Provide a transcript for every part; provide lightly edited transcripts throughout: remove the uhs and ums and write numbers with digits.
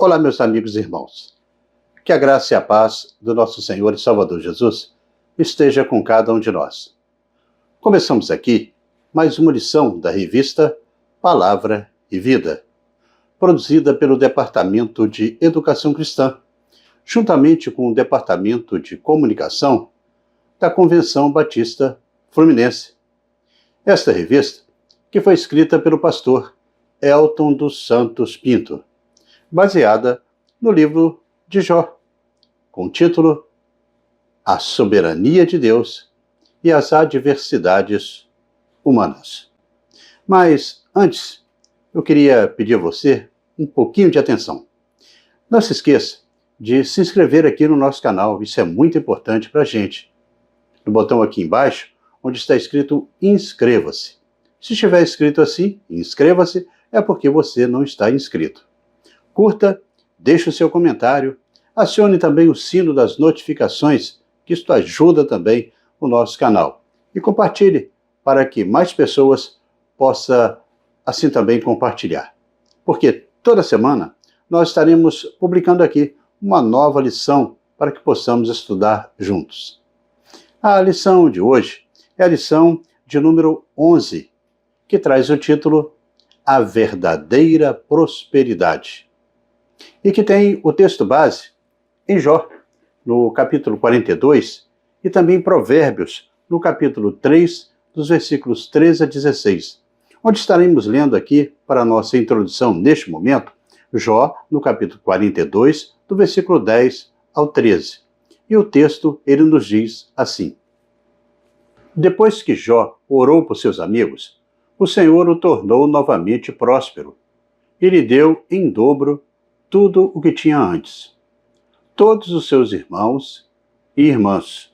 Olá, meus amigos e irmãos. Que a graça e a paz do nosso Senhor e Salvador Jesus esteja com cada um de nós. Começamos aqui mais uma lição da revista Palavra e Vida, produzida pelo Departamento de Educação Cristã, juntamente com o Departamento de Comunicação da Convenção Batista Fluminense. Esta revista, que foi escrita pelo pastor Elton dos Santos Pinto, baseada no livro de Jó, com o título A Soberania de Deus e as Adversidades Humanas. Mas, antes, eu queria pedir a você um pouquinho de atenção. Não se esqueça de se inscrever aqui no nosso canal, isso é muito importante para a gente. No botão aqui embaixo, onde está escrito Inscreva-se. Se estiver escrito assim, inscreva-se, é porque você não está inscrito. Curta, deixe o seu comentário, acione também o sino das notificações, que isto ajuda também o nosso canal. E compartilhe para que mais pessoas possam assim também compartilhar. Porque toda semana nós estaremos publicando aqui uma nova lição para que possamos estudar juntos. A lição de hoje é a lição de número 11, que traz o título A Verdadeira Prosperidade. E que tem o texto base em Jó, no capítulo 42, e também Provérbios, no capítulo 3, dos versículos 13 a 16, onde estaremos lendo aqui, para a nossa introdução neste momento, Jó, no capítulo 42, do versículo 10 ao 13. E o texto, ele nos diz assim: Depois que Jó orou por seus amigos, o Senhor o tornou novamente próspero, e lhe deu em dobro tudo o que tinha antes. Todos os seus irmãos e irmãs,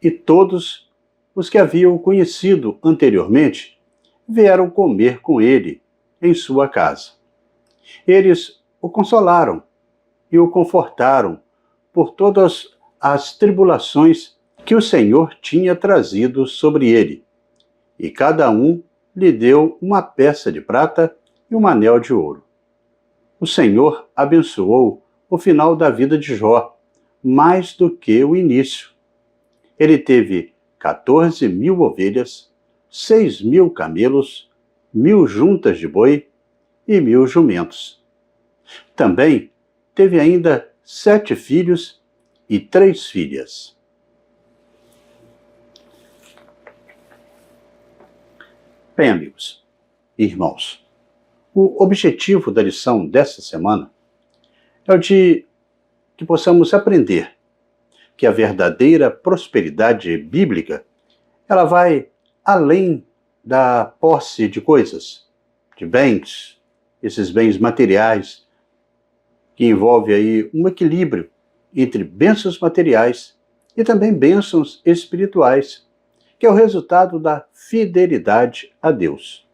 e todos os que haviam conhecido anteriormente, vieram comer com ele em sua casa. Eles o consolaram e o confortaram por todas as tribulações que o Senhor tinha trazido sobre ele, e cada um lhe deu uma peça de prata e um anel de ouro. O Senhor abençoou o final da vida de Jó, mais do que o início. Ele teve 14.000 ovelhas, 6.000 camelos, 1.000 juntas de boi e 1.000 jumentos. Também teve ainda 7 filhos e 3 filhas. Bem, amigos e irmãos, o objetivo da lição desta semana é o de que possamos aprender que a verdadeira prosperidade bíblica, ela vai além da posse de coisas, de bens, esses bens materiais, que envolve aí um equilíbrio entre bênçãos materiais e também bênçãos espirituais, que é o resultado da fidelidade a Deus.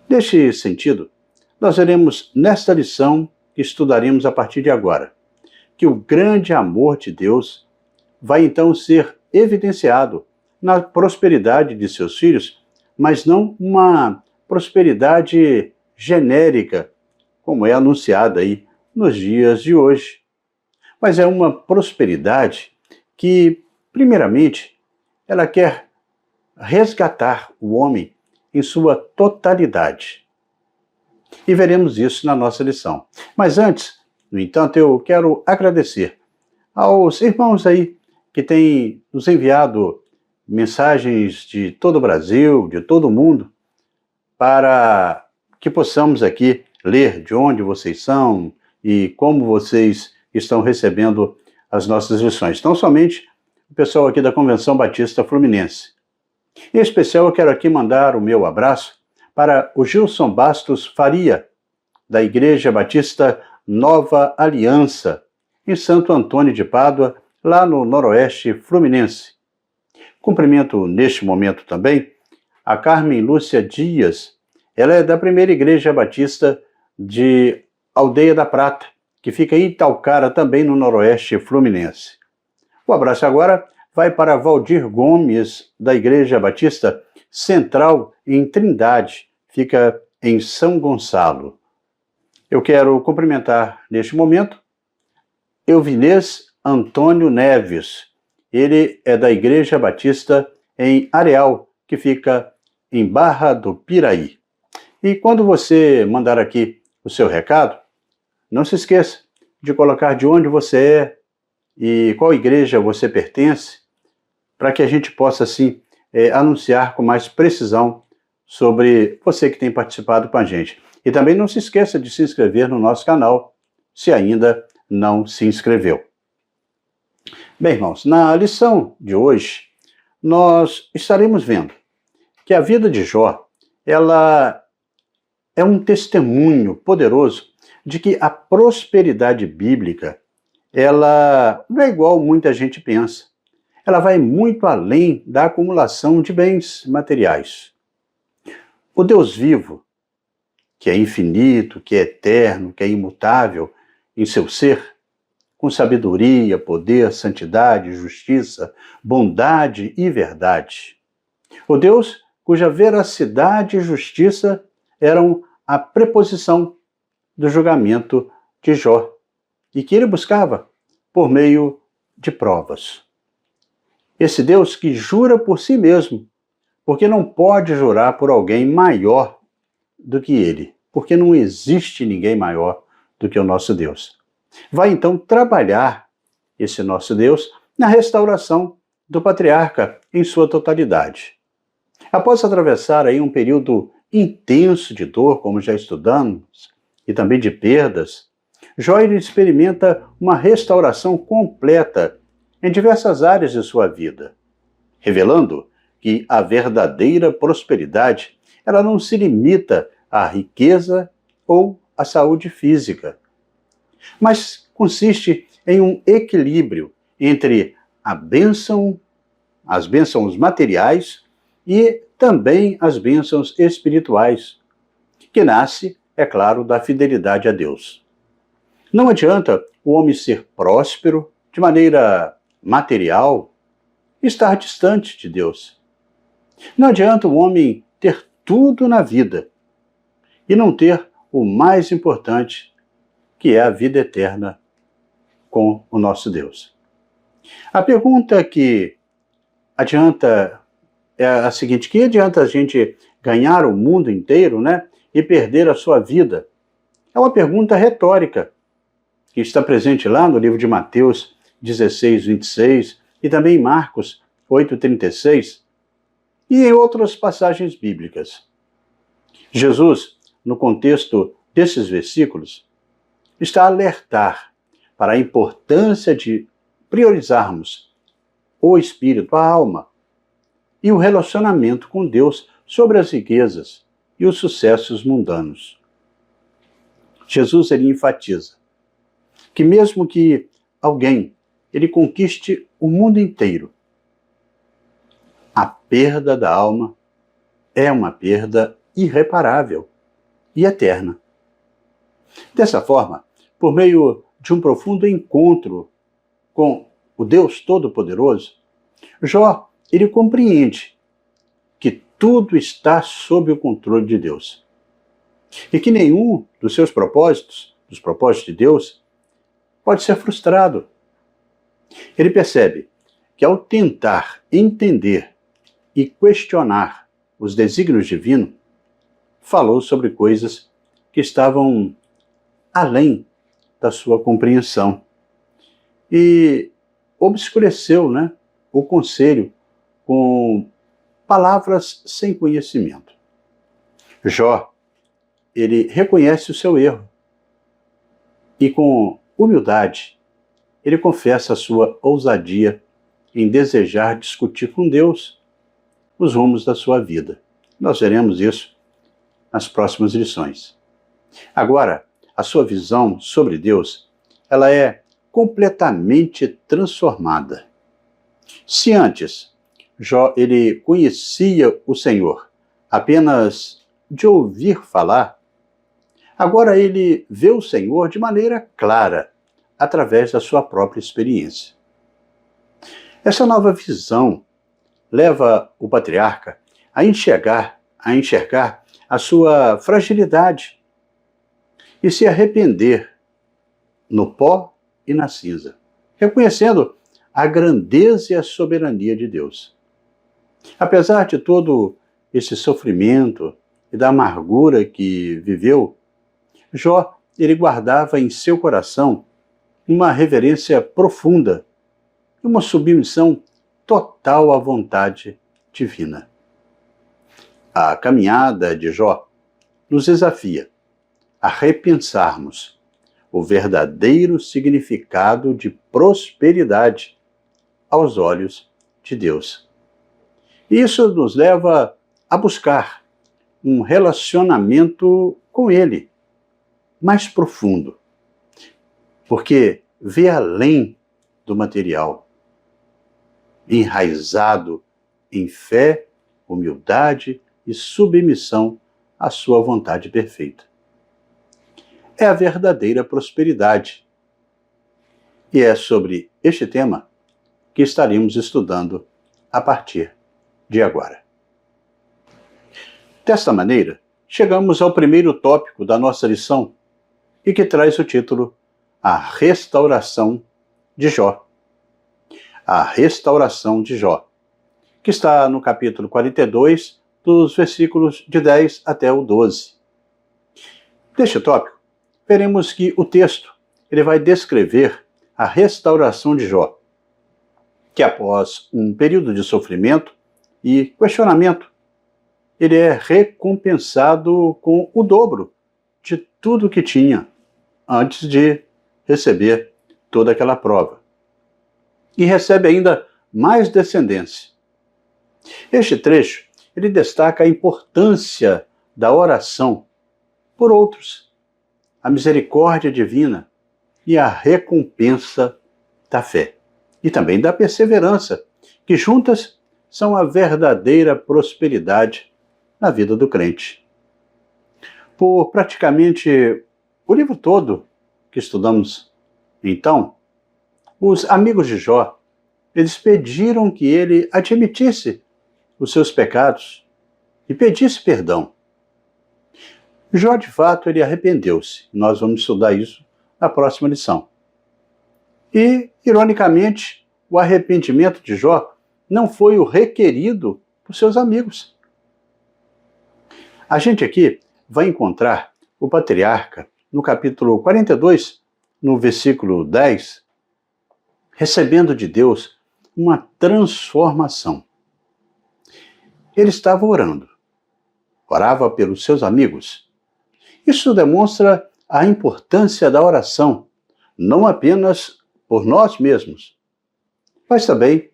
Neste sentido, nós veremos nesta lição que estudaremos a partir de agora, que o grande amor de Deus vai então ser evidenciado na prosperidade de seus filhos, mas não uma prosperidade genérica, como é anunciada aí nos dias de hoje, mas é uma prosperidade que, primeiramente, ela quer resgatar o homem em sua totalidade. E veremos isso na nossa lição. Mas antes, no entanto, eu quero agradecer aos irmãos aí que têm nos enviado mensagens de todo o Brasil, de todo o mundo, para que possamos aqui ler de onde vocês são e como vocês estão recebendo as nossas lições. Não somente o pessoal aqui da Convenção Batista Fluminense. Em especial, eu quero aqui mandar o meu abraço para o Gilson Bastos Faria, da Igreja Batista Nova Aliança, em Santo Antônio de Pádua, lá no Noroeste Fluminense. Cumprimento neste momento também a Carmen Lúcia Dias. Ela é da Primeira Igreja Batista de Aldeia da Prata, que fica em Itaocara, também no Noroeste Fluminense. O abraço agora vai para Valdir Gomes, da Igreja Batista Central em Trindade, fica em São Gonçalo. Eu quero cumprimentar neste momento Euvinês Antônio Neves. Ele é da Igreja Batista em Areal, que fica em Barra do Piraí. E quando você mandar aqui o seu recado, não se esqueça de colocar de onde você é e qual igreja você pertence, para que a gente possa, assim, anunciar com mais precisão sobre você que tem participado com a gente. E também não se esqueça de se inscrever no nosso canal, se ainda não se inscreveu. Bem, irmãos, na lição de hoje, nós estaremos vendo que a vida de Jó, ela é um testemunho poderoso de que a prosperidade bíblica, ela não é igual muita gente pensa. Ela vai muito além da acumulação de bens materiais. O Deus vivo, que é infinito, que é eterno, que é imutável em seu ser, com sabedoria, poder, santidade, justiça, bondade e verdade. O Deus cuja veracidade e justiça eram a preposição do julgamento de Jó, e que ele buscava por meio de provas. Esse Deus que jura por si mesmo, porque não pode jurar por alguém maior do que ele, porque não existe ninguém maior do que o nosso Deus. Vai então trabalhar esse nosso Deus na restauração do patriarca em sua totalidade. Após atravessar aí um período intenso de dor, como já estudamos, e também de perdas, Jó experimenta uma restauração completa em diversas áreas de sua vida, revelando que a verdadeira prosperidade ela não se limita à riqueza ou à saúde física, mas consiste em um equilíbrio entre a bênção, as bênçãos materiais e também as bênçãos espirituais, que nasce, é claro, da fidelidade a Deus. Não adianta o homem ser próspero de maneira material e estar distante de Deus. Não adianta o homem ter tudo na vida e não ter o mais importante, que é a vida eterna com o nosso Deus. A pergunta que adianta é a seguinte: que adianta a gente ganhar o mundo inteiro, né, e perder a sua vida? É uma pergunta retórica, que está presente lá no livro de Mateus 16, 26, e também em Marcos 8, 36, e em outras passagens bíblicas. Jesus, no contexto desses versículos, está a alertar para a importância de priorizarmos o espírito, a alma, e o relacionamento com Deus sobre as riquezas e os sucessos mundanos. Jesus ele enfatiza que mesmo que alguém ele conquiste o mundo inteiro, a perda da alma é uma perda irreparável e eterna. Dessa forma, por meio de um profundo encontro com o Deus Todo-Poderoso, Jó ele compreende que tudo está sob o controle de Deus e que nenhum dos seus propósitos, dos propósitos de Deus, pode ser frustrado. Ele percebe que ao tentar entender e questionar os desígnios divinos, falou sobre coisas que estavam além da sua compreensão e obscureceu, né, o conselho com palavras sem conhecimento. Jó, ele reconhece o seu erro e com humildade ele confessa a sua ousadia em desejar discutir com Deus os rumos da sua vida. Nós veremos isso nas próximas lições. Agora, a sua visão sobre Deus, ela é completamente transformada. Se antes Jó ele conhecia o Senhor apenas de ouvir falar, agora ele vê o Senhor de maneira clara, através da sua própria experiência. Essa nova visão leva o patriarca a enxergar a sua fragilidade e se arrepender no pó e na cinza, reconhecendo a grandeza e a soberania de Deus. Apesar de todo esse sofrimento e da amargura que viveu, Jó, ele guardava em seu coração uma reverência profunda e uma submissão total à vontade divina. A caminhada de Jó nos desafia a repensarmos o verdadeiro significado de prosperidade aos olhos de Deus. Isso nos leva a buscar um relacionamento com Ele mais profundo, porque vê além do material, enraizado em fé, humildade e submissão à sua vontade perfeita. É a verdadeira prosperidade. E é sobre este tema que estaremos estudando a partir de agora. Desta maneira, chegamos ao primeiro tópico da nossa lição e que traz o título A Restauração de Jó. A Restauração de Jó, que está no capítulo 42, dos versículos de 10 até o 12. Neste tópico, veremos que o texto ele vai descrever a restauração de Jó, que após um período de sofrimento e questionamento, ele é recompensado com o dobro de tudo que tinha antes de receber toda aquela prova. E recebe ainda mais descendência. Este trecho, ele destaca a importância da oração por outros, a misericórdia divina e a recompensa da fé. E também da perseverança, que juntas são a verdadeira prosperidade na vida do crente. Por praticamente o livro todo que estudamos, então, os amigos de Jó, eles pediram que ele admitisse os seus pecados e pedisse perdão. Jó, de fato, ele arrependeu-se. Nós vamos estudar isso na próxima lição. E, ironicamente, o arrependimento de Jó não foi o requerido por seus amigos. A gente aqui vai encontrar o patriarca no capítulo 42, no versículo 10, recebendo de Deus uma transformação. Ele estava orando, orava pelos seus amigos. Isso demonstra a importância da oração, não apenas por nós mesmos, mas também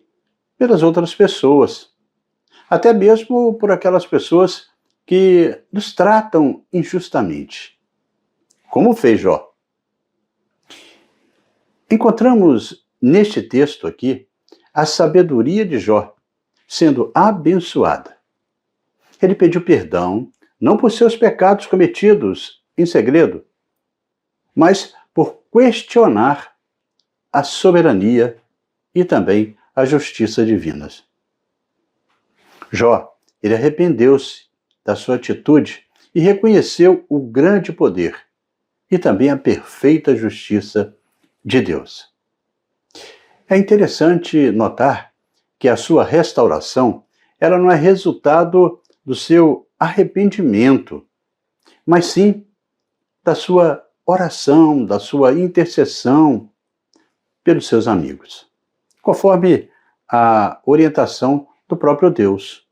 pelas outras pessoas, até mesmo por aquelas pessoas que nos tratam injustamente, como fez Jó. Encontramos neste texto aqui a sabedoria de Jó sendo abençoada. Ele pediu perdão, não por seus pecados cometidos em segredo, mas por questionar a soberania e também a justiça divinas. Jó, ele arrependeu-se da sua atitude e reconheceu o grande poder e também a perfeita justiça de Deus. É interessante notar que a sua restauração, ela não é resultado do seu arrependimento, mas sim da sua oração, da sua intercessão pelos seus amigos, conforme a orientação do próprio Deus.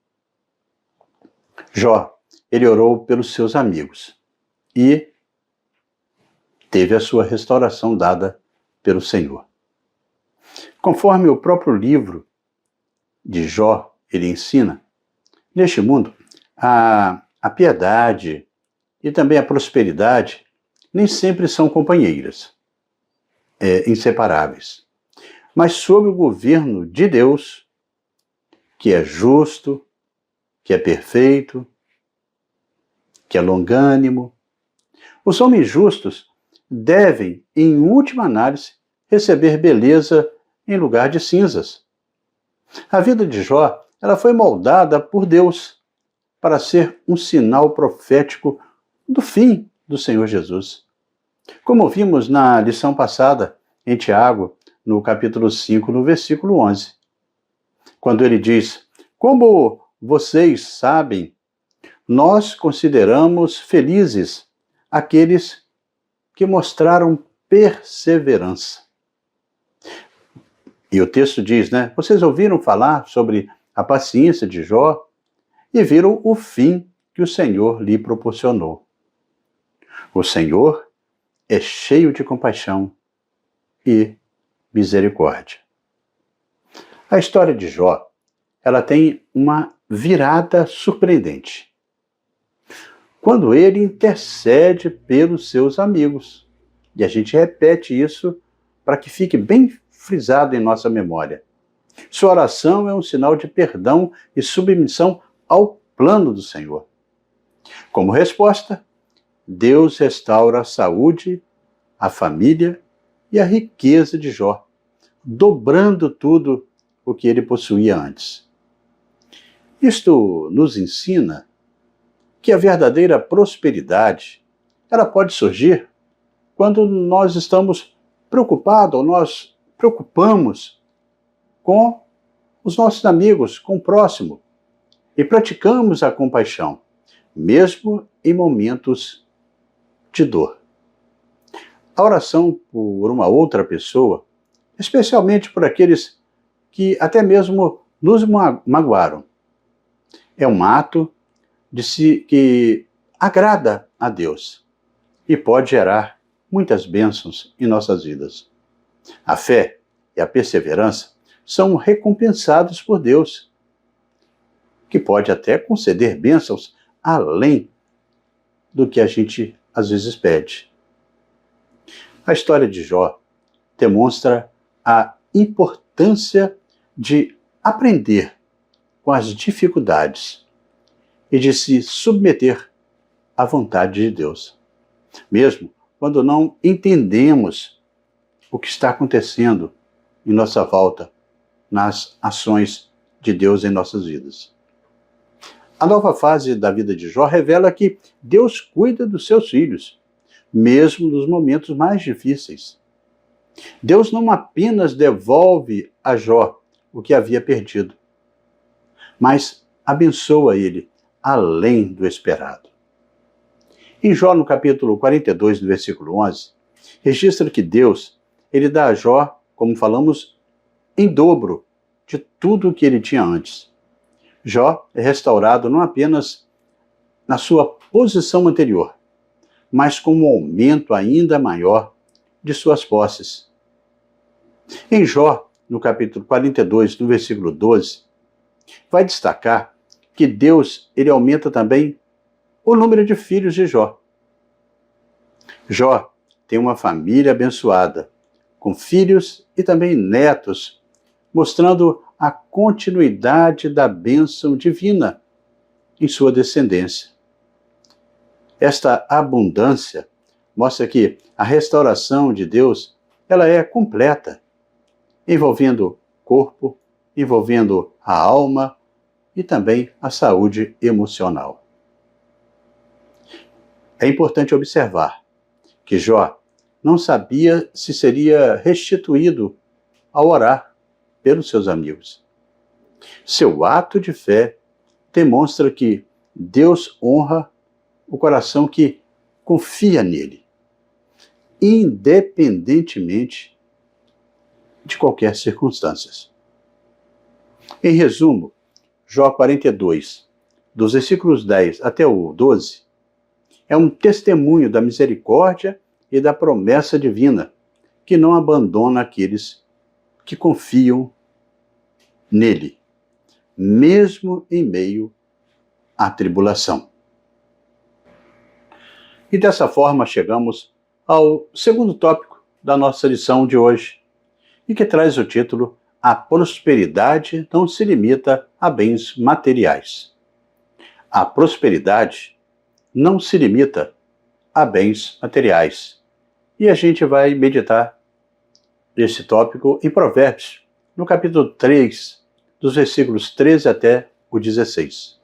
Jó, ele orou pelos seus amigos e teve a sua restauração dada pelo Senhor. Conforme o próprio livro de Jó, ele ensina, neste mundo, a piedade e também a prosperidade nem sempre são companheiras, inseparáveis. Mas sob o governo de Deus, que é justo, que é perfeito, que é longânimo, os homens justos devem, em última análise, receber beleza em lugar de cinzas. A vida de Jó, ela foi moldada por Deus para ser um sinal profético do fim do Senhor Jesus. Como vimos na lição passada, em Tiago, no capítulo 5, no versículo 11, quando ele diz: como vocês sabem, nós consideramos felizes aqueles que mostraram perseverança. E o texto diz, né? Vocês ouviram falar sobre a paciência de Jó e viram o fim que o Senhor lhe proporcionou. O Senhor é cheio de compaixão e misericórdia. A história de Jó, ela tem uma virada surpreendente. Quando ele intercede pelos seus amigos. E a gente repete isso para que fique bem frisado em nossa memória. Sua oração é um sinal de perdão e submissão ao plano do Senhor. Como resposta, Deus restaura a saúde, a família e a riqueza de Jó, dobrando tudo o que ele possuía antes. Isto nos ensina que a verdadeira prosperidade, ela pode surgir quando nós estamos preocupados, ou nós preocupamos com os nossos amigos, com o próximo, e praticamos a compaixão, mesmo em momentos de dor. A oração por uma outra pessoa, especialmente por aqueles que até mesmo nos magoaram, é um ato que agrada a Deus e pode gerar muitas bênçãos em nossas vidas. A fé e a perseverança são recompensados por Deus, que pode até conceder bênçãos além do que a gente às vezes pede. A história de Jó demonstra a importância de aprender com as dificuldades e de se submeter à vontade de Deus, mesmo quando não entendemos o que está acontecendo em nossa volta, nas ações de Deus em nossas vidas. A nova fase da vida de Jó revela que Deus cuida dos seus filhos, mesmo nos momentos mais difíceis. Deus não apenas devolve a Jó o que havia perdido, mas abençoa ele além do esperado. Em Jó, no capítulo 42, no versículo 11, registra que Deus, ele dá a Jó, como falamos, em dobro de tudo o que ele tinha antes. Jó é restaurado não apenas na sua posição anterior, mas com um aumento ainda maior de suas posses. Em Jó, no capítulo 42, no versículo 12, vai destacar que Deus, ele aumenta também o número de filhos de Jó. Jó tem uma família abençoada, com filhos e também netos, mostrando a continuidade da bênção divina em sua descendência. Esta abundância mostra que a restauração de Deus, ela é completa, envolvendo o corpo, envolvendo a alma e também a saúde emocional. É importante observar que Jó não sabia se seria restituído ao orar pelos seus amigos. Seu ato de fé demonstra que Deus honra o coração que confia nele, independentemente de qualquer circunstância. Em resumo, Jó 42, dos versículos 10 até o 12, é um testemunho da misericórdia e da promessa divina, que não abandona aqueles que confiam nele, mesmo em meio à tribulação. E dessa forma chegamos ao segundo tópico da nossa lição de hoje, e que traz o título A prosperidade não se limita a bens materiais. A prosperidade não se limita a bens materiais. E a gente vai meditar esse tópico em Provérbios, no capítulo 3, dos versículos 13 até o 16.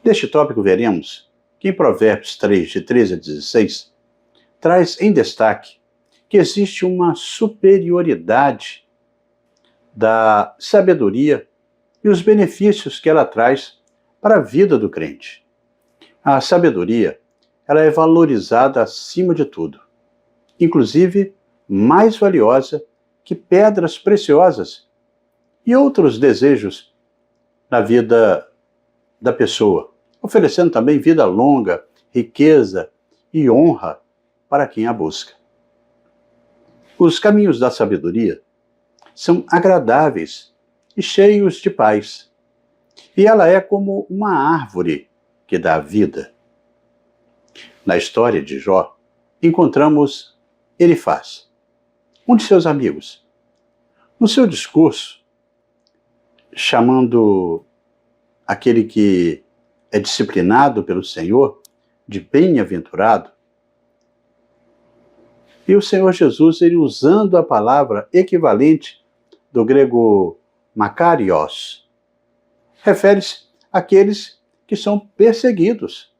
Neste tópico veremos que em Provérbios 3, de 13 a 16, traz em destaque que existe uma superioridade da sabedoria e os benefícios que ela traz para a vida do crente. A sabedoria, ela é valorizada acima de tudo, inclusive mais valiosa que pedras preciosas e outros desejos na vida da pessoa, oferecendo também vida longa, riqueza e honra para quem a busca. Os caminhos da sabedoria são agradáveis e cheios de paz, e ela é como uma árvore que dá vida. Na história de Jó, encontramos Elifaz, um de seus amigos. No seu discurso, chamando aquele que é disciplinado pelo Senhor de bem-aventurado, e o Senhor Jesus, ele usando a palavra equivalente do grego makarios, refere-se àqueles que são perseguidos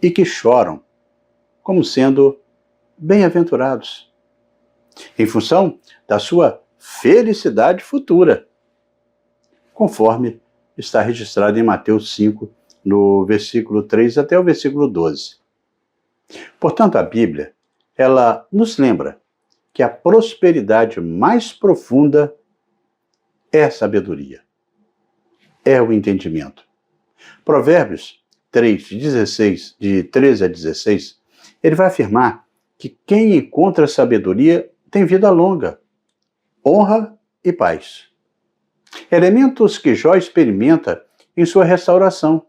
e que choram, como sendo bem-aventurados, em função da sua felicidade futura, conforme está registrado em Mateus 5, no versículo 3 até o versículo 12. Portanto, a Bíblia, ela nos lembra que a prosperidade mais profunda é a sabedoria, é o entendimento. Provérbios 3, de 13 a 16, ele vai afirmar que quem encontra sabedoria tem vida longa, honra e paz. Elementos que Jó experimenta em sua restauração.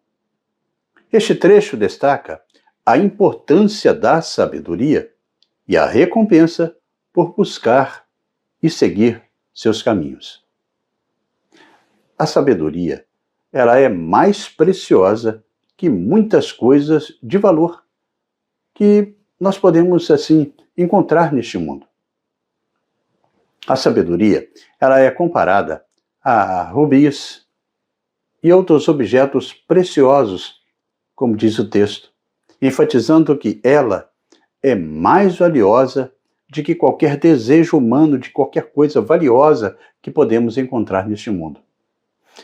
Este trecho destaca a importância da sabedoria e a recompensa por buscar e seguir seus caminhos. A sabedoria, ela é mais preciosa que muitas coisas de valor que nós podemos, assim, encontrar neste mundo. A sabedoria, ela é comparada a rubis e outros objetos preciosos, como diz o texto, enfatizando que ela é mais valiosa de que qualquer desejo humano, de qualquer coisa valiosa que podemos encontrar neste mundo.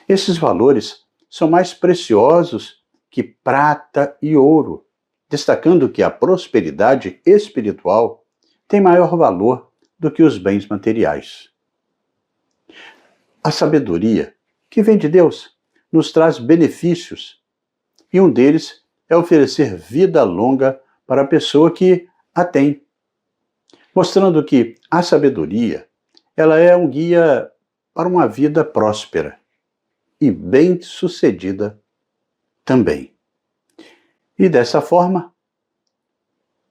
Esses valores são mais preciosos que prata e ouro, destacando que a prosperidade espiritual tem maior valor do que os bens materiais. A sabedoria, que vem de Deus, nos traz benefícios, e um deles é oferecer vida longa para a pessoa que a tem, mostrando que a sabedoria, ela é um guia para uma vida próspera e bem-sucedida também. E dessa forma,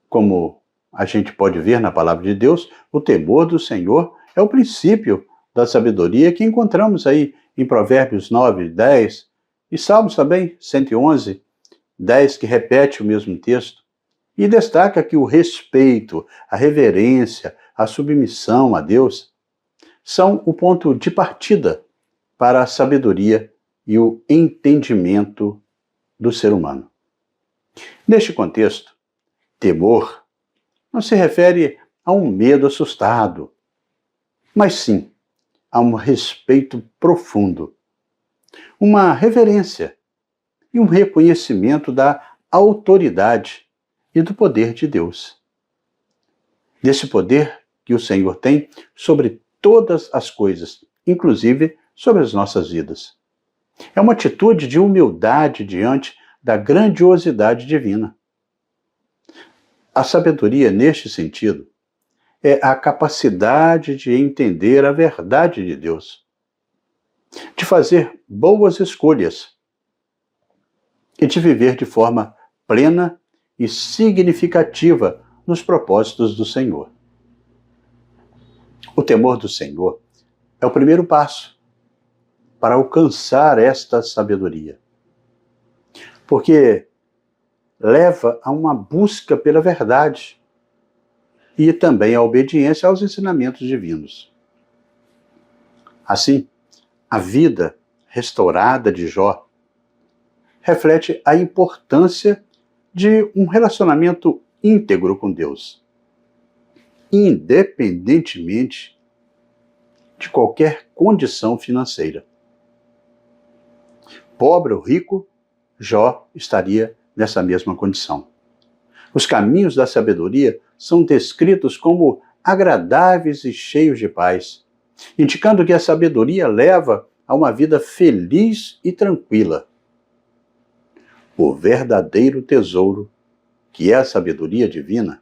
como a gente pode ver na palavra de Deus, o temor do Senhor é o princípio da sabedoria que encontramos aí em Provérbios 9, 10 e Salmos também, 111, 10, que repete o mesmo texto. E destaca que o respeito, a reverência, a submissão a Deus são o ponto de partida para a sabedoria e o entendimento do ser humano. Neste contexto, temor não se refere a um medo assustado, mas sim a um respeito profundo, uma reverência e um reconhecimento da autoridade e do poder de Deus. Desse poder que o Senhor tem sobre todas as coisas, inclusive sobre as nossas vidas. É uma atitude de humildade diante da grandiosidade divina. A sabedoria, neste sentido, é a capacidade de entender a verdade de Deus, de fazer boas escolhas e de viver de forma plena e significativa nos propósitos do Senhor. O temor do Senhor é o primeiro passo para alcançar esta sabedoria, porque leva a uma busca pela verdade e também a obediência aos ensinamentos divinos. Assim, a vida restaurada de Jó reflete a importância de um relacionamento íntegro com Deus, independentemente de qualquer condição financeira. Pobre ou rico, Jó estaria nessa mesma condição. Os caminhos da sabedoria são descritos como agradáveis e cheios de paz, indicando que a sabedoria leva a uma vida feliz e tranquila. O verdadeiro tesouro, que é a sabedoria divina,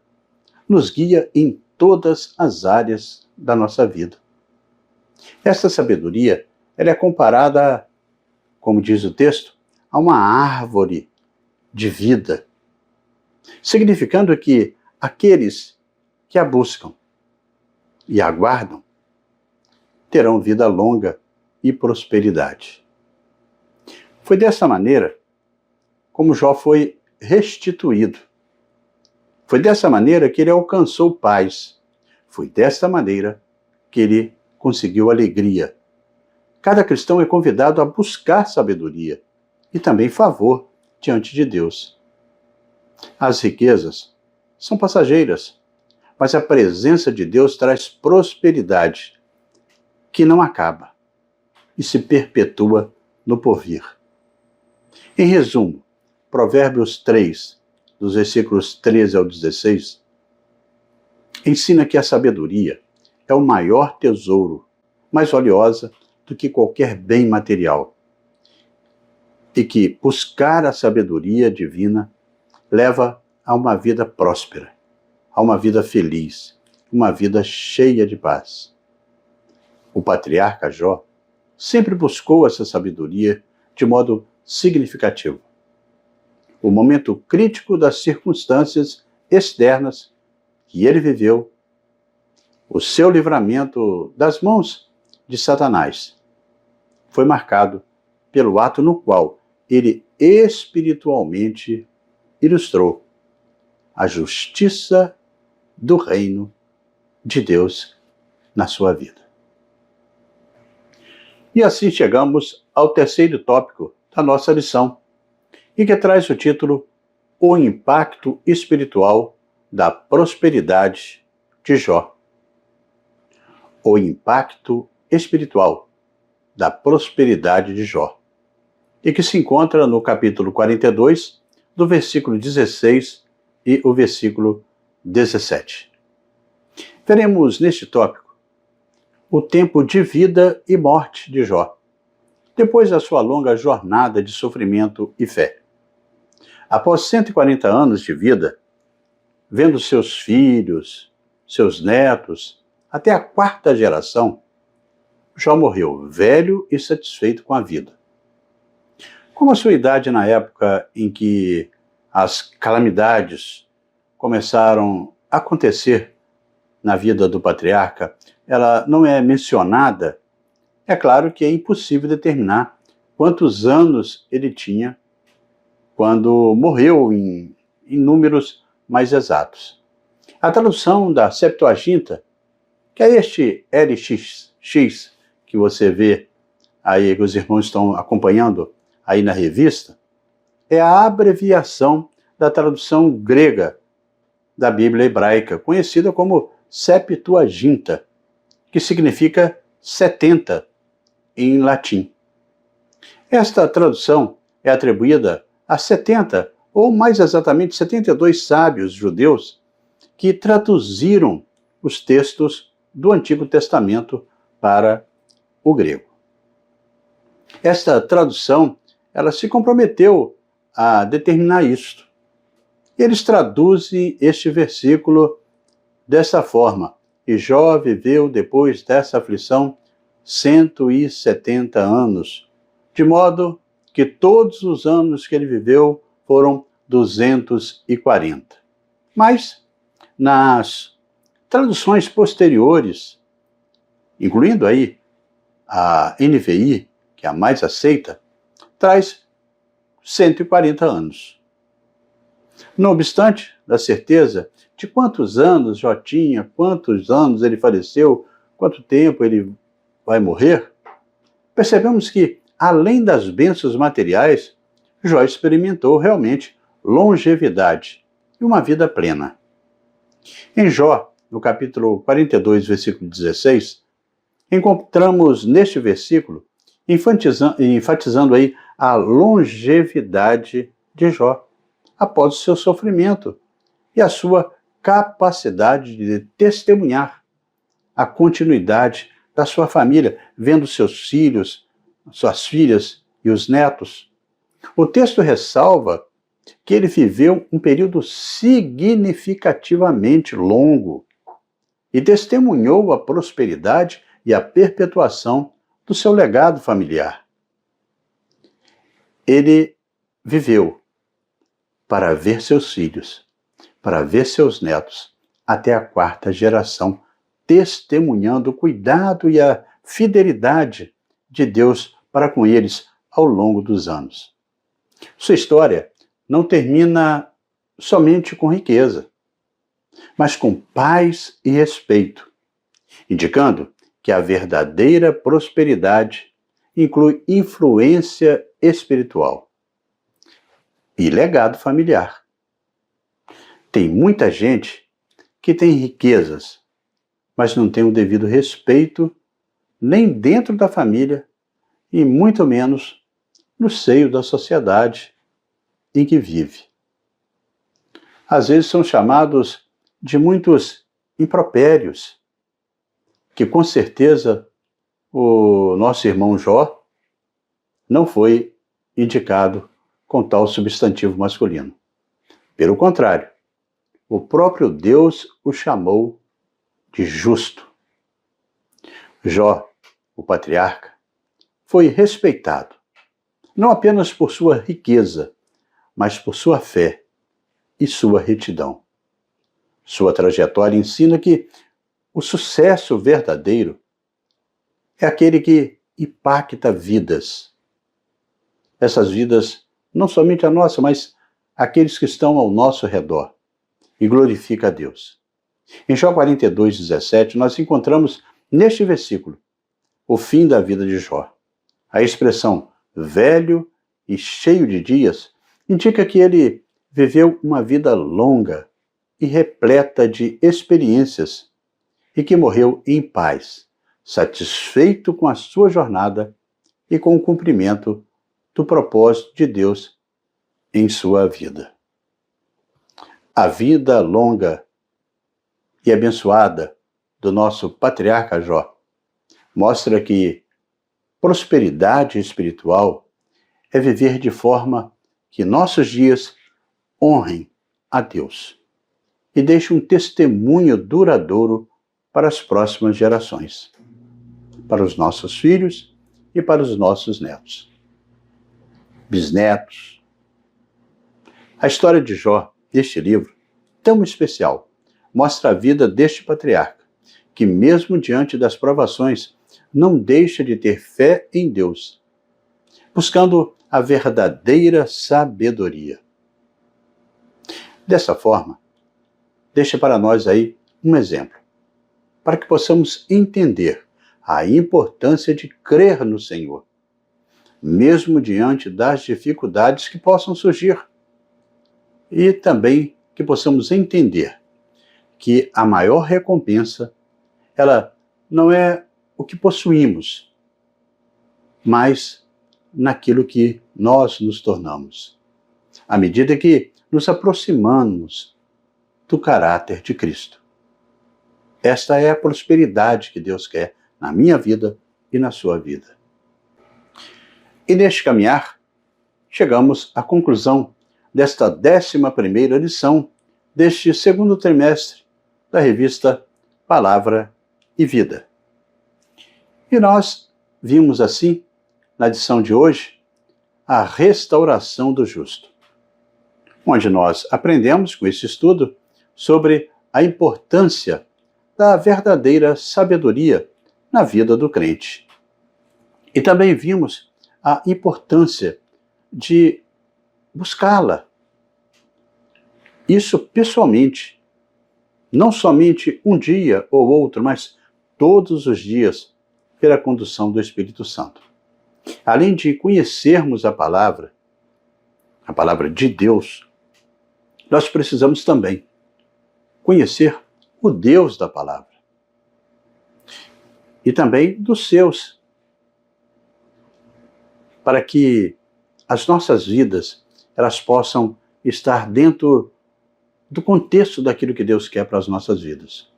nos guia em todas as áreas da nossa vida. Esta sabedoria, ela é comparada, como diz o texto, a uma árvore de vida, significando que aqueles que a buscam e aguardam terão vida longa e prosperidade. Foi dessa maneira como Jó foi restituído. Foi dessa maneira que ele alcançou paz. Foi dessa maneira que ele conseguiu alegria. Cada cristão é convidado a buscar sabedoria e também favor diante de Deus. As riquezas são passageiras, mas a presença de Deus traz prosperidade que não acaba e se perpetua no porvir. Em resumo, Provérbios 3, dos versículos 13 ao 16, ensina que a sabedoria é o maior tesouro, mais valiosa do que qualquer bem material, e que buscar a sabedoria divina leva a uma vida próspera, a uma vida feliz, uma vida cheia de paz. O patriarca Jó sempre buscou essa sabedoria de modo significativo. O momento crítico das circunstâncias externas que ele viveu, o seu livramento das mãos de Satanás, foi marcado pelo ato no qual ele espiritualmente ilustrou a justiça do reino de Deus na sua vida. E assim chegamos ao terceiro tópico da nossa lição, e que traz o título O Impacto Espiritual da Prosperidade de Jó. O impacto espiritual da prosperidade de Jó, e que se encontra no capítulo 42, do versículo 16 e o versículo 17. Veremos neste tópico o tempo de vida e morte de Jó, depois da sua longa jornada de sofrimento e fé. Após 140 anos de vida, vendo seus filhos, seus netos, até a quarta geração, Jó morreu velho e satisfeito com a vida. Como a sua idade na época em que as calamidades começaram a acontecer na vida do patriarca, ela não é mencionada, é claro que é impossível determinar quantos anos ele tinha quando morreu em números mais exatos. A tradução da Septuaginta, que é este LXX que você vê aí, que os irmãos estão acompanhando aí na revista, é a abreviação da tradução grega da Bíblia hebraica, conhecida como Septuaginta, que significa 70 em latim. Esta tradução é atribuída a 70, ou mais exatamente 72 sábios judeus que traduziram os textos do Antigo Testamento para o grego. Esta tradução, ela se comprometeu a determinar isto. Eles traduzem este versículo dessa forma: e Jó viveu depois dessa aflição 170 anos, de modo que todos os anos que ele viveu foram 240. Mas, nas traduções posteriores, incluindo aí a NVI, que é a mais aceita, traz 140 anos. Não obstante, da certeza de quantos anos Jó tinha, quantos anos ele faleceu, quanto tempo ele vai morrer, percebemos que, além das bênçãos materiais, Jó experimentou realmente longevidade e uma vida plena. Em Jó, no capítulo 42, versículo 16, encontramos neste versículo enfatizando aí a longevidade de Jó após o seu sofrimento e a sua capacidade de testemunhar a continuidade da sua família, vendo seus filhos, suas filhas e os netos. O texto ressalva que ele viveu um período significativamente longo e testemunhou a prosperidade e a perpetuação do seu legado familiar. Ele viveu para ver seus filhos, para ver seus netos, até a 4ª geração, testemunhando o cuidado e a fidelidade de Deus para com eles ao longo dos anos. Sua história não termina somente com riqueza, mas com paz e respeito, indicando que a verdadeira prosperidade inclui influência espiritual e legado familiar. Tem muita gente que tem riquezas, mas não tem o devido respeito nem dentro da família e muito menos no seio da sociedade em que vive. Às vezes são chamados de muitos impropérios, que com certeza o nosso irmão Jó não foi indicado com tal substantivo masculino. Pelo contrário, o próprio Deus o chamou de justo. Jó, o patriarca, foi respeitado, não apenas por sua riqueza, mas por sua fé e sua retidão. Sua trajetória ensina que o sucesso verdadeiro é aquele que impacta vidas. Essas vidas, não somente a nossa, mas aqueles que estão ao nosso redor, e glorifica a Deus. Em Jó 42, 17, nós encontramos neste versículo o fim da vida de Jó. A expressão velho e cheio de dias indica que ele viveu uma vida longa e repleta de experiências e que morreu em paz, satisfeito com a sua jornada e com o cumprimento do propósito de Deus em sua vida. A vida longa e abençoada do nosso patriarca Jó mostra que prosperidade espiritual é viver de forma que nossos dias honrem a Deus e deixem um testemunho duradouro para as próximas gerações, para os nossos filhos e para os nossos netos, bisnetos. A história de Jó, deste livro, tão especial, mostra a vida deste patriarca, que mesmo diante das provações, não deixa de ter fé em Deus, buscando a verdadeira sabedoria. Dessa forma, deixa para nós aí um exemplo, para que possamos entender a importância de crer no Senhor, mesmo diante das dificuldades que possam surgir, e também que possamos entender que a maior recompensa, ela não é o que possuímos, mas naquilo que nós nos tornamos, à medida que nos aproximamos do caráter de Cristo. Esta é a prosperidade que Deus quer na minha vida e na sua vida. E neste caminhar, chegamos à conclusão desta 11ª lição deste 2º trimestre da revista Palavra e Vida. E nós vimos assim, na lição de hoje, a restauração do justo, onde nós aprendemos com esse estudo sobre a importância da verdadeira sabedoria na vida do crente. E também vimos a importância de buscá-la. Isso pessoalmente, não somente um dia ou outro, mas todos os dias, pela condução do Espírito Santo. Além de conhecermos a palavra de Deus, nós precisamos também conhecer o Deus da palavra e também dos seus, para que as nossas vidas elas possam estar dentro do contexto daquilo que Deus quer para as nossas vidas,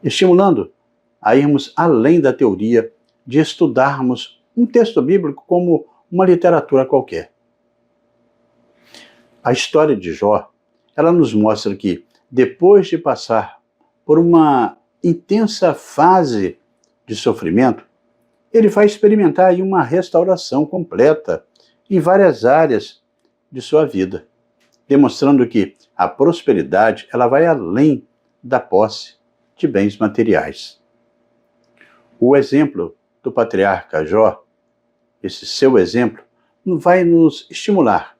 estimulando a irmos além da teoria de estudarmos um texto bíblico como uma literatura qualquer. A história de Jó, ela nos mostra que depois de passar por uma intensa fase de sofrimento, ele vai experimentar aí uma restauração completa em várias áreas de sua vida, demonstrando que a prosperidade ela vai além da posse de bens materiais. O exemplo do patriarca Jó, esse seu exemplo, vai nos estimular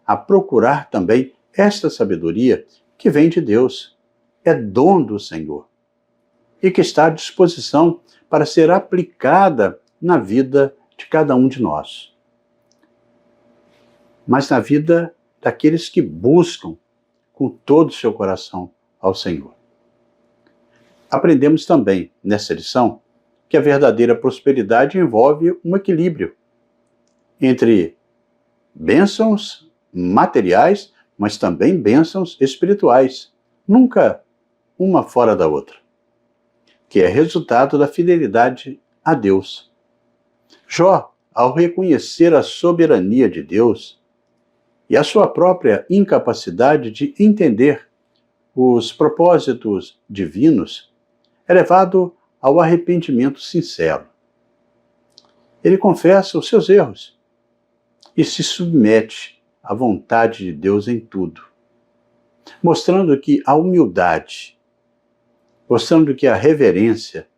a procurar também esta sabedoria que vem de Deus, é dom do Senhor, e que está à disposição para ser aplicada na vida de cada um de nós. Mas na vida daqueles que buscam com todo o seu coração ao Senhor. Aprendemos também nessa lição que a verdadeira prosperidade envolve um equilíbrio entre bênçãos materiais, mas também bênçãos espirituais, nunca uma fora da outra, que é resultado da fidelidade a Deus. Jó, ao reconhecer a soberania de Deus e a sua própria incapacidade de entender os propósitos divinos, é levado ao arrependimento sincero. Ele confessa os seus erros e se submete à vontade de Deus em tudo, mostrando que a humildade, mostrando que a reverência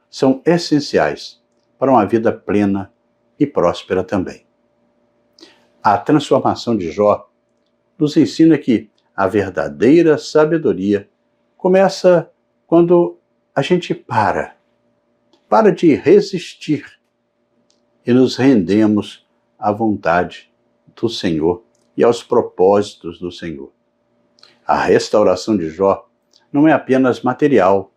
são essenciais para uma vida plena e próspera também. A transformação de Jó nos ensina que a verdadeira sabedoria começa quando a gente para de resistir e nos rendemos à vontade do Senhor e aos propósitos do Senhor. A restauração de Jó não é apenas material,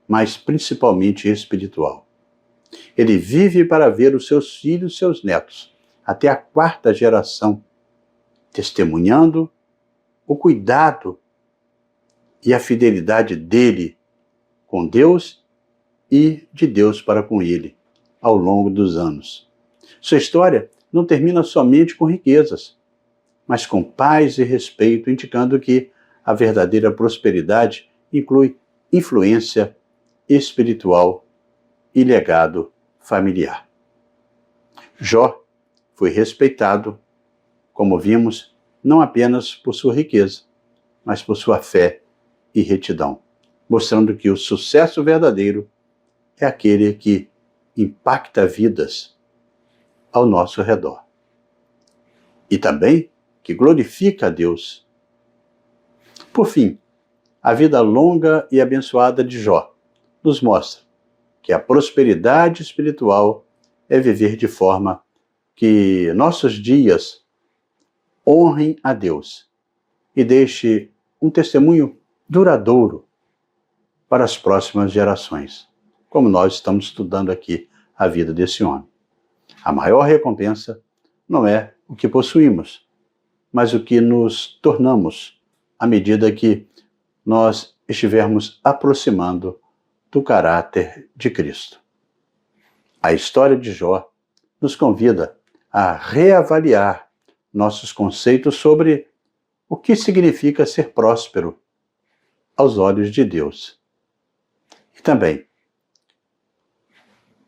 mas principalmente espiritual. Ele vive para ver os seus filhos e seus netos, até a 4ª geração, testemunhando o cuidado e a fidelidade dele com Deus e de Deus para com ele, ao longo dos anos. Sua história não termina somente com riquezas, mas com paz e respeito, indicando que a verdadeira prosperidade inclui influência espiritual e legado familiar. Jó foi respeitado, como vimos, não apenas por sua riqueza, mas por sua fé e retidão, mostrando que o sucesso verdadeiro é aquele que impacta vidas ao nosso redor. E também que glorifica a Deus. Por fim, a vida longa e abençoada de Jó nos mostra que a prosperidade espiritual é viver de forma que nossos dias honrem a Deus e deixe um testemunho duradouro para as próximas gerações, como nós estamos estudando aqui a vida desse homem. A maior recompensa não é o que possuímos, mas o que nos tornamos à medida que nós estivermos aproximando do caráter de Cristo. A história de Jó nos convida a reavaliar nossos conceitos sobre o que significa ser próspero aos olhos de Deus. E também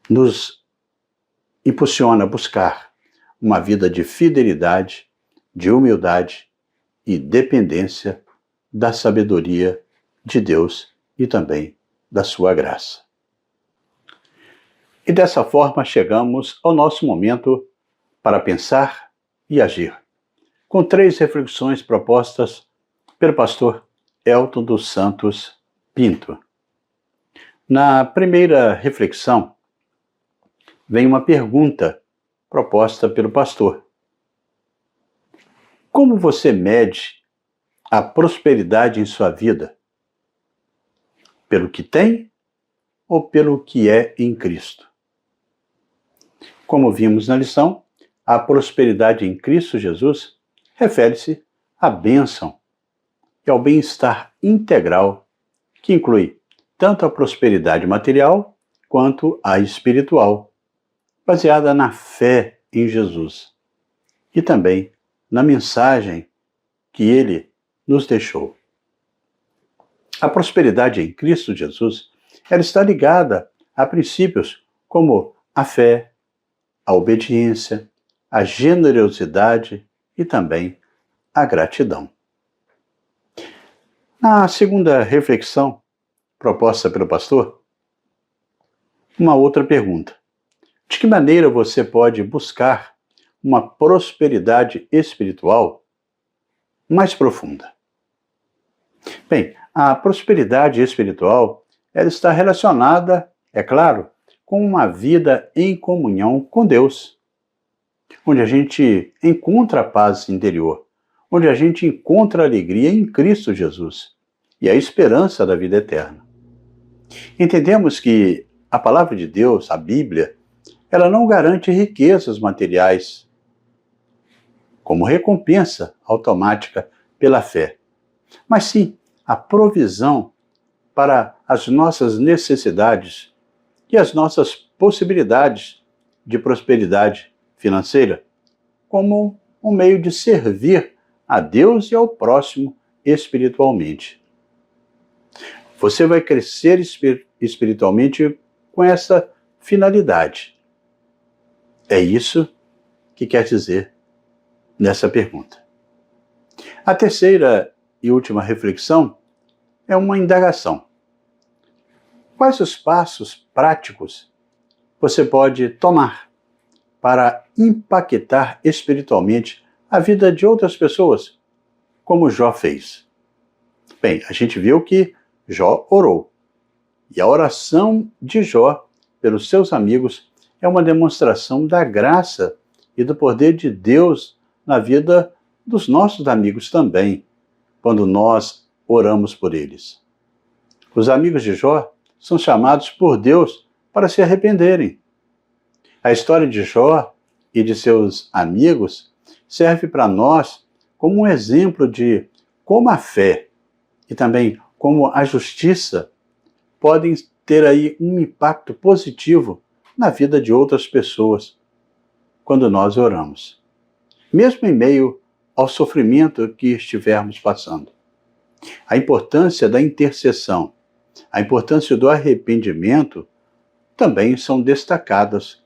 nos impulsiona a buscar uma vida de fidelidade, de humildade e dependência da sabedoria de Deus e também da sua graça. E dessa forma chegamos ao nosso momento para pensar e agir, com 3 reflexões propostas pelo pastor Elton dos Santos Pinto. Na primeira reflexão, vem uma pergunta proposta pelo pastor. Como você mede a prosperidade em sua vida? Pelo que tem ou pelo que é em Cristo? Como vimos na lição, a prosperidade em Cristo Jesus refere-se à bênção e ao bem-estar integral, que inclui tanto a prosperidade material quanto a espiritual, baseada na fé em Jesus e também na mensagem que ele nos deixou. A prosperidade em Cristo Jesus, ela está ligada a princípios como a fé, a obediência, a generosidade e também a gratidão. Na segunda reflexão proposta pelo pastor, uma outra pergunta. De que maneira você pode buscar uma prosperidade espiritual mais profunda? Bem, a prosperidade espiritual, ela está relacionada, é claro, com uma vida em comunhão com Deus, onde a gente encontra a paz interior, onde a gente encontra a alegria em Cristo Jesus e a esperança da vida eterna. Entendemos que a palavra de Deus, a Bíblia, ela não garante riquezas materiais como recompensa automática pela fé, mas sim a provisão para as nossas necessidades e as nossas possibilidades de prosperidade financeira, como um meio de servir a Deus e ao próximo espiritualmente. Você vai crescer espiritualmente com essa finalidade. É isso que quer dizer nessa pergunta. A terceira e última reflexão é uma indagação. Quais os passos práticos você pode tomar para impactar espiritualmente a vida de outras pessoas, como Jó fez? Bem, a gente viu que Jó orou. E a oração de Jó pelos seus amigos é uma demonstração da graça e do poder de Deus na vida dos nossos amigos também, quando nós oramos por eles. Os amigos de Jó são chamados por Deus para se arrependerem. A história de Jó e de seus amigos serve para nós como um exemplo de como a fé e também como a justiça podem ter aí um impacto positivo na vida de outras pessoas quando nós oramos, mesmo em meio ao sofrimento que estivermos passando. A importância da intercessão, a importância do arrependimento também são destacadas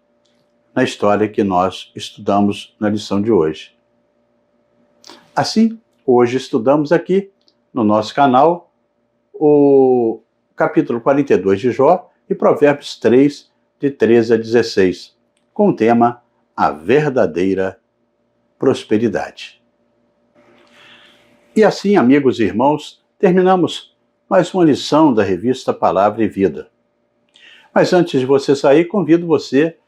na história que nós estudamos na lição de hoje. Assim, hoje estudamos aqui no nosso canal o capítulo 42 de Jó e Provérbios 3, de 13 a 16, com o tema A Verdadeira Prosperidade. E assim, amigos e irmãos, terminamos mais uma lição da revista Palavra e Vida. Mas antes de você sair, convido você,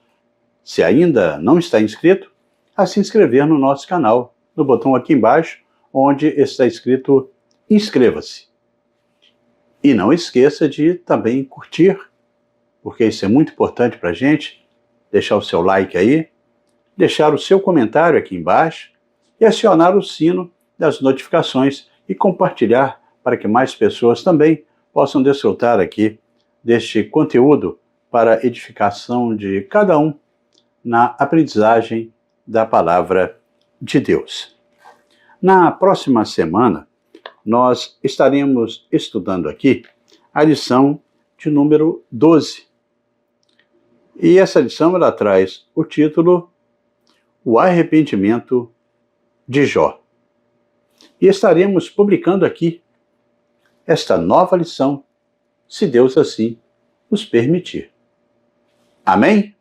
se ainda não está inscrito, a se inscrever no nosso canal, no botão aqui embaixo, onde está escrito Inscreva-se. E não esqueça de também curtir, porque isso é muito importante para a gente, deixar o seu like aí, deixar o seu comentário aqui embaixo e acionar o sino das notificações e compartilhar para que mais pessoas também possam desfrutar aqui deste conteúdo para edificação de cada um na aprendizagem da Palavra de Deus. Na próxima semana, nós estaremos estudando aqui a lição de número 12. E essa lição ela traz o título O Arrependimento de Jó. E estaremos publicando aqui esta nova lição, se Deus assim nos permitir. Amém?